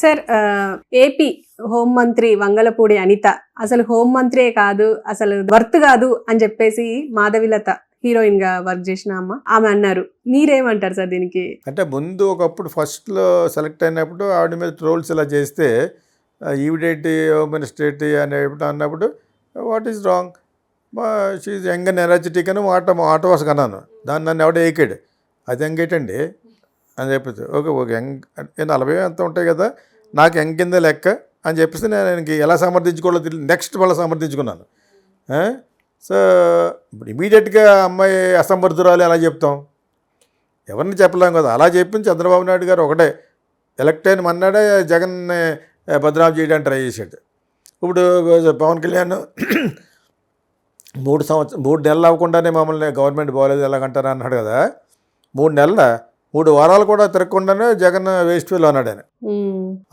Sir AP హోంమంత్రి వంగలపూడి అనిత అసలు హోంమంత్రే కాదు, అసలు వర్త్ కాదు అని చెప్పేసి మాధవిలత హీరోయిన్ గా వర్క్ చేసిన ఆమె అన్నారు. మీరేమంటారు సార్ దీనికి? అంటే ముందు ఒకప్పుడు ఫస్ట్లో సెలెక్ట్ అయినప్పుడు ఆవిడ మీద ట్రోల్స్ ఇలా చేస్తే ఈవిడేటి హోమ్ మినిస్టర్ అనేప్పుడు అన్నప్పుడు what is wrong, she's young and energetic అని మాట వస కన్నాను. దాన్ని నన్ను ఎవడ ఏకాడు, అది యంగేటండి అని చెప్పేసి ఓకే ఓకే యంగ్ 40 ఎంత ఉంటాయి కదా, నాకు యంగ్ కింద లెక్క అని చెప్పేసి నేను ఎలా సమర్థించుకోవాలో తెలియదు. నెక్స్ట్ మళ్ళీ సమర్థించుకున్నాను. సో ఇప్పుడు ఇమీడియట్గా అమ్మాయి అసమర్థురాలు ఎలా చెప్తాం, ఎవరిని చెప్పలేం కదా. అలా చెప్పింది చంద్రబాబు నాయుడు గారు ఒకటే ఎలక్ట్ అయిన మన్నాడే జగన్ని బదనాం చేయడానికి ట్రై చేశాడు. ఇప్పుడు పవన్ కళ్యాణ్ 3 నెలలు అవ్వకుండానే మమ్మల్ని గవర్నమెంట్ బాగోలేదు ఎలాగంటారు అన్నాడు కదా. 3 వారాలు కూడా తిరగకుండానే జగన్ వేస్ట్ ఫీల్ అన్నాడు ఆయన.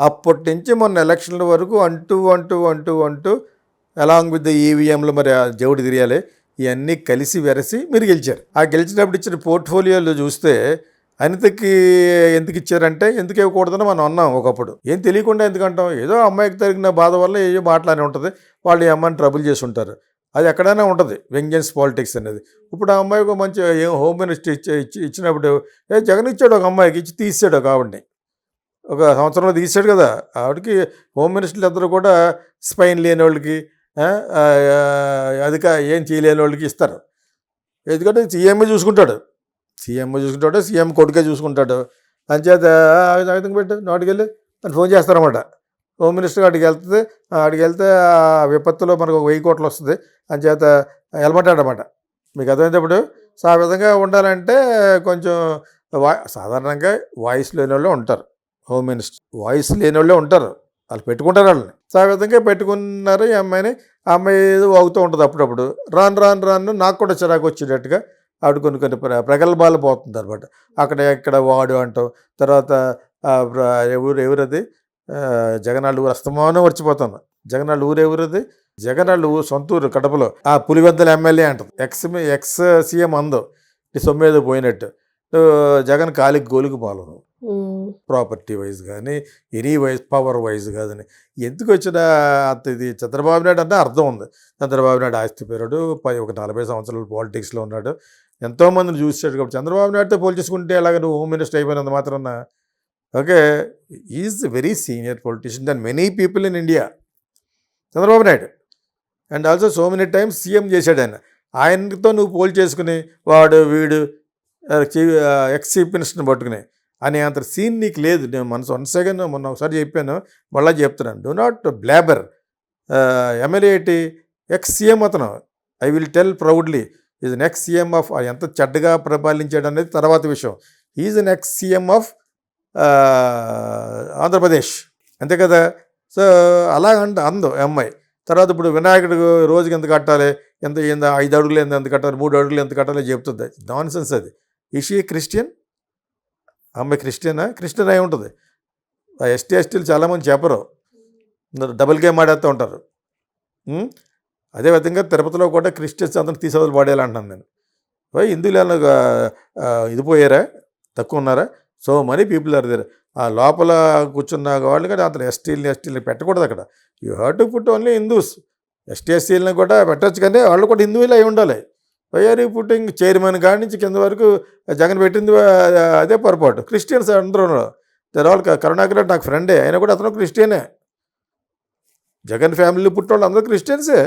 అప్పటి నుంచి మొన్న ఎలక్షన్ల వరకు అంటూ అలాంగ్ విత్ ద ఈవీఎంలు మరి జవుడు తిరియాలి ఇవన్నీ కలిసి వెరసి మీరు గెలిచారు. ఆ గెలిచినప్పుడు ఇచ్చిన పోర్ట్ఫోలియోలో చూస్తే అనితకి ఎందుకు ఇచ్చారంటే ఎందుకు ఇవ్వకూడదని మనం అన్నాం ఒకప్పుడు. ఏం తెలియకుండా ఎందుకంటాం, ఏదో అమ్మాయికి తగిన బాధ వల్ల ఏదో మాట్లాడి ఉంటుంది, వాళ్ళు ఈ అమ్మాయిని ట్రబుల్ చేసి ఉంటారు. అది ఎక్కడైనా ఉంటుంది వెంజెన్స్ పాలిటిక్స్ అనేది. ఇప్పుడు ఆ అమ్మాయికి మంచి హోమ్ మినిస్టర్ ఇచ్చినప్పుడు జగన్ ఇచ్చాడు ఒక అమ్మాయికి ఇచ్చి తీసాడు ఒక ఆవిడని, ఒక సంవత్సరంలో తీసాడు కదా. ఆవిడకి హోమ్ మినిస్టర్లు అందరూ కూడా స్పైన్ లేని వాళ్ళకి అధిక ఏం చేయలేని వాళ్ళకి ఇస్తారు. ఎందుకంటే సీఎంఏ చూసుకుంటాడు, సీఎం కొడుకే చూసుకుంటాడు. అంచేత ఆయుధం పెట్టు నోటికెళ్ళి అని ఫోన్ చేస్తారన్నమాట. హోమ్ మినిస్టర్ అడికి వెళ్తే ఆ విపత్తులో మనకు 1000 కోట్లు వస్తుంది అంచేత వెళ్ళమంటాడనమాట. మీకు అర్థమైనప్పుడు సో ఆ విధంగా ఉండాలంటే కొంచెం సాధారణంగా వాయిస్ లేని వాళ్ళే ఉంటారు. హోమ్ మినిస్టర్ వాయిస్ లేని వాళ్ళే ఉంటారు, వాళ్ళు పెట్టుకుంటారు వాళ్ళని. సో ఆ విధంగా పెట్టుకున్నారు ఈ అమ్మాయిని. ఆ అమ్మాయి ఏదో వాగుతూ ఉంటుంది అప్పుడప్పుడు. రాను నాకు కూడా చిరాకు వచ్చేటట్టుగా ఆవిడ కొన్ని ప్రగల్భాలు పోతుంది అనమాట. ఇక్కడ వాడు అంటాం. తర్వాత ఎవరది జగనాళ్ళ ఊరు అస్తమానం మర్చిపోతాను. జగనాళ్ళ ఊరు ఎవరది, జగనాళ్ళ ఊరు సొంతూరు కడపలో ఆ పులివెందుల ఎమ్మెల్యే అంటుంది. ఎక్స్ సీఎం అందో ఈ సొమ్మేదో పోయినట్టు. జగన్ కాలికి గోలికి పాలను ప్రాపర్టీ వైజ్ కానీ ఎనీ వైజ్ పవర్ వైజ్ కాదని ఎందుకు వచ్చిన అంత ఇది. చంద్రబాబు నాయుడు అంటే అర్థం ఉంది. చంద్రబాబు నాయుడు ఆస్తి పేరుడు ఒక 40 సంవత్సరాలు పాలిటిక్స్లో ఉన్నాడు, ఎంతోమందిని చూసాడు. కాబట్టి చంద్రబాబు నాయుడుతో పోల్చేసుకుంటే ఎలాగ నువ్వు హోమ్ మినిస్టర్ అయిపోయినంత మాత్రాన okay is very senior politician then many people in India Chandrababu Naidu. And also so many times CM చేశాడు ఆయన. ఆయనతో నువ్వు పోల్ చేసుకుని వాడు వీడు ఎక్స్ చీఫ్ మినిస్టర్ని పట్టుకుని అనే అంత సీన్ నీకు లేదు. నేను వన్స్ అగైన్ మొన్న ఒకసారి చెప్పాను, మళ్ళీ చెప్తున్నాను, do not blabber. MLA ex CM అతను, I will tell proudly is an ex CM of, ఎంత చెడ్డగా పరిపాలించాడు అనేది తర్వాత విషయం. Is an ex CM of Andhra Pradesh, అంతే కదా. సో అలా అందు అమ్మాయి. తర్వాత ఇప్పుడు వినాయకుడు రోజుకి ఎంత కట్టాలి, ఎంత 5 అడుగులు ఎంత కట్టాలి, 3 అడుగులు ఎంత కట్టాలి చెప్తుంది. నాన్ సెన్స్ అది. ఈషీ క్రిస్టియన్, అమ్మాయి క్రిస్టియన్ అయి ఉంటుంది. ఆ ఎస్టీలు చాలామంది చెప్పరు, డబుల్ గేమ్ ఆడేస్తూ ఉంటారు. అదేవిధంగా తిరుపతిలో కూడా క్రిస్టియన్స్ అందరూ తీసేవాళ్ళు పాడేయాలంటున్నాను నేను. హిందువులు ఇది పోయారా, తక్కువ ఉన్నారా? So many people are there. ఆ లోపల కూర్చున్న వాళ్ళు కూడా అతను ఎస్టీలని పెట్టకూడదు అక్కడ. You have to put only Hindus. ఎస్టీలను కూడా పెట్టచ్చు, కానీ వాళ్ళు కూడా హిందువులు అయి ఉండాలి. వైఆర్ పుట్టింగ్ చైర్మన్ కాడి నుంచి కింద వరకు జగన్ పెట్టింది అదే పొరపాటు. క్రిస్టియన్స్ అందరూ వాళ్ళు. కరుణాకర్ నాకు ఫ్రెండే, అయినా కూడా అతను క్రిస్టియనే. జగన్ ఫ్యామిలీ పుట్టినోళ్ళు అందరూ క్రిస్టియన్సే.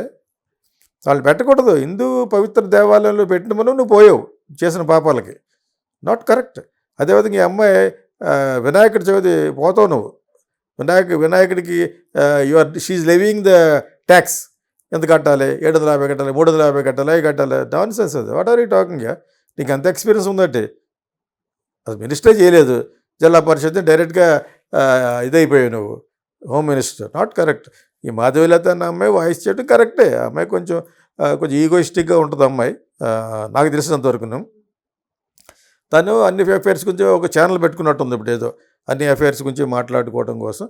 వాళ్ళు పెట్టకూడదు. హిందూ పవిత్ర దేవాలయంలో పెట్టిన మనం నువ్వు పోయావు చేసిన పాపాలకి, నాట్ కరెక్ట్. అదేవిధంగా ఈ అమ్మాయి వినాయకుడి చవితి పోతావు నువ్వు. వినాయకుడికి షీఈ్ లివింగ్ ద ట్యాక్స్. ఎంత కట్టాలి, 750 కట్టాలి, 350 కట్టాలి, అవి కట్టాలి. నాన్ సెన్స్ అది. What are you talking? నీకు అంత ఎక్స్పీరియన్స్ ఉందంటే అది మినిస్టరే చేయలేదు, జిల్లా పరిషత్ డైరెక్ట్గా ఇదైపోయావు నువ్వు హోమ్ మినిస్టర్. Not correct. ఈ మాధవిలత అన్న అమ్మాయి వాయిస్ చేయడం కరెక్టే. ఆ అమ్మాయి కొంచెం ఈగోయిస్టిక్గా ఉంటుంది అమ్మాయి, నాకు తెలిసినంతవరకు. తను అన్ని అఫైర్స్ గురించి ఒక ఛానల్ పెట్టుకున్నట్టుంది ఇప్పుడు. ఏదో అన్ని అఫైర్స్ గురించి మాట్లాడుకోవడం కోసం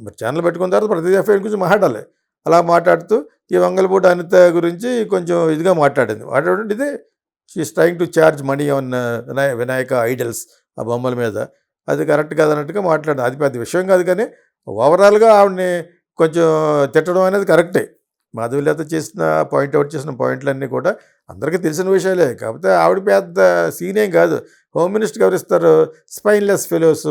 మరి ఛానల్ పెట్టుకున్న తర్వాత ప్రతి అఫైర్ గురించి మాట్లాడాలి. అలా మాట్లాడుతూ ఈ వంగలపూడి అనిత గురించి కొంచెం ఇదిగా మాట్లాడింది. ఇదే she's trying to charge money on Vinayaka idols, ఆ బొమ్మల మీద. అది కరెక్ట్ కాదన్నట్టుగా మాట్లాడింది. అది పెద్ద విషయం కాదు, కానీ ఓవరాల్గా ఆవిడని కొంచెం తిట్టడం అనేది కరెక్టే. మాధవీలత చేసిన పాయింట్అవుట్ చేసిన పాయింట్లన్నీ కూడా అందరికీ తెలిసిన విషయాలే. కాకపోతే ఆవిడ పెద్ద సీన్ ఏం కాదు. హోమ్ మినిస్టర్కి ఎవరు ఇస్తారు? స్పైన్లెస్ ఫెలోస్,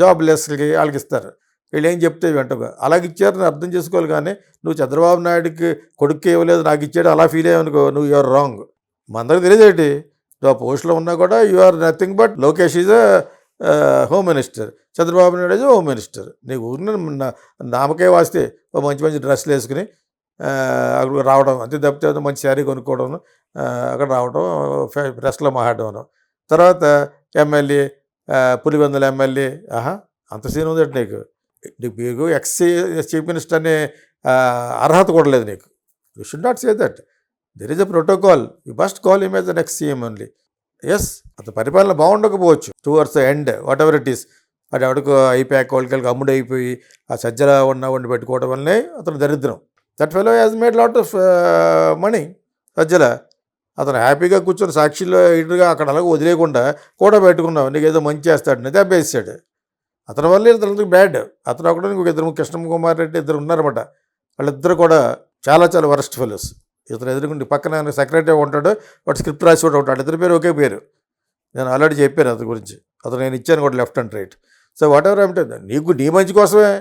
జాబ్లెస్కి వాళ్ళకి ఇస్తారు. వీళ్ళు ఏం చెప్తే వెంటగా అలాగ ఇచ్చారని అర్థం చేసుకోవాలి. కానీ నువ్వు చంద్రబాబు నాయుడుకి కొడుక్కి ఇవ్వలేదు, నాకు ఇచ్చాడు అలా ఫీల్ అయ్యావనుకో, నువ్వు యూఆర్ రాంగ్. మా అందరికి తెలియదేంటి, నువ్వు ఆ పోస్ట్లో ఉన్నా కూడా you are nothing but Lokesh is home minister, Chandrababu Naidu is home minister. నీకు ఊరిన నామకే వాస్తే ఓ మంచి మంచి డ్రెస్సులు వేసుకుని అక్కడ రావడం అంతే తప్పితే మంచి శారీ కొనుక్కోవడం, అక్కడ రావడం, ప్రెస్లో మాట్లాడడం. తర్వాత ఎమ్మెల్యే, పులివెందుల ఎమ్మెల్యే, అంత సీన్ ఉందంటే నీకు ఎక్స్ చీఫ్ మినిస్టర్ అనే అర్హత కూడా లేదు నీకు. You should not say that. There is a protocol. You must call him as the next CM only. Yes, అతని పరిపాలన బాగుండకపోవచ్చు towards the end, whatever it is. అది ఎవరికి అయిపోయాక వాళ్ళకి అమ్ముడు అయిపోయి ఆ సజ్జల వండి పెట్టుకోవడం వల్లనే అతను దరిద్రం. That fellow has made lot of money. Sajjala అతను హ్యాపీగా కూర్చొని సాక్షిలో ఎదురుగా అక్కడ అలాగే వదిలేయకుండా కూడా పెట్టుకున్నావు, నీకు ఏదో మంచి చేస్తాడు, దెబ్బేసాడు. అతని వల్ల ఇతనికి బ్యాడ్. అతను ఒకటి ఇంకొక ఇద్దరు, కృష్ణ కుమార్ రెడ్డి ఇద్దరు ఉన్నారన్నమాట. వాళ్ళిద్దరు కూడా చాలా చాలా వరస్ట్ ఫెలోస్. ఇతను ఎదురుకుంటే పక్కన సెక్రటరీ ఉంటాడు, వాడు స్క్రిప్ట్ రాసి కూడా ఉంటాడు. ఇద్దరు పేరు ఒకే పేరు. నేను ఆల్రెడీ చెప్పాను అతని గురించి. అతను నేను ఇచ్చాను కూడా left and right. So what ever అంటే నీకు నీ మంచి కోసమే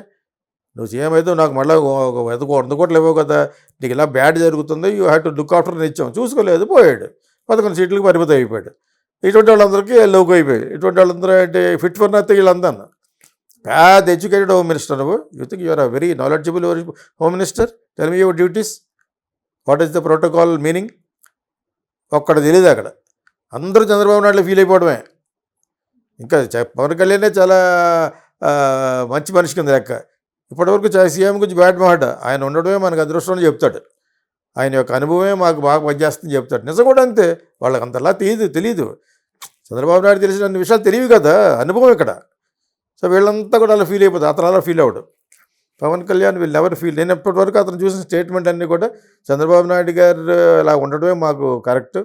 నువ్వు సీఎం అయితే నాకు మళ్ళీ 100 కోట్లు ఇవ్వవు కదా, నీకు ఇలా బ్యాడ్ జరుగుతుంది, you have to look after ఇచ్చాం, చూసుకోలేదు, పోయాడు. 11 సీట్లకు పరిమితం అయిపోయాడు. ఇటువంటి వాళ్ళందరికీ లోకి అయిపోయాయి. ఇటువంటి వాళ్ళందరూ అంటే ఫిట్ ఫర్ నథింగ్ వీళ్ళందరూ. పెద్ద ఎడ్యుకేటెడ్ హోమ్ మినిస్టర్ నువ్వు. You think you are a very knowledgeable home minister. Tell me your duties, what is the protocol meaning. ఒక్కడ తెలియదు అక్కడ. అందరూ చంద్రబాబు నాయుడులో ఫీల్ అయిపోవడమే. ఇంకా పవన్ కళ్యాణే చాలా మంచి మనిషి కింద లెక్క. ఇప్పటివరకు సీఎం గురించి బ్యాడ్ మాట. ఆయన ఉండడమే మనకు అదృష్టం అని చెప్తాడు. ఆయన యొక్క అనుభవమే మాకు బాగా పనిచేస్తుందని చెప్తాడు. నిజం కూడా అంతే. వాళ్ళకి అంతలా తెలియదు. చంద్రబాబు నాయుడు తెలిసిన అన్ని విషయాలు తెలియవు కదా, అనుభవం ఇక్కడ. సో వీళ్ళంతా కూడా అలా ఫీల్ అయిపోతుంది. అతను అలా ఫీల్ అవ్వడు. పవన్ కళ్యాణ్ వీళ్ళు ఎవరు ఫీల్. నేను ఎప్పటివరకు అతను చూసిన స్టేట్మెంట్ అన్నీ కూడా చంద్రబాబు నాయుడు గారు ఇలా ఉండడమే మాకు కరెక్ట్,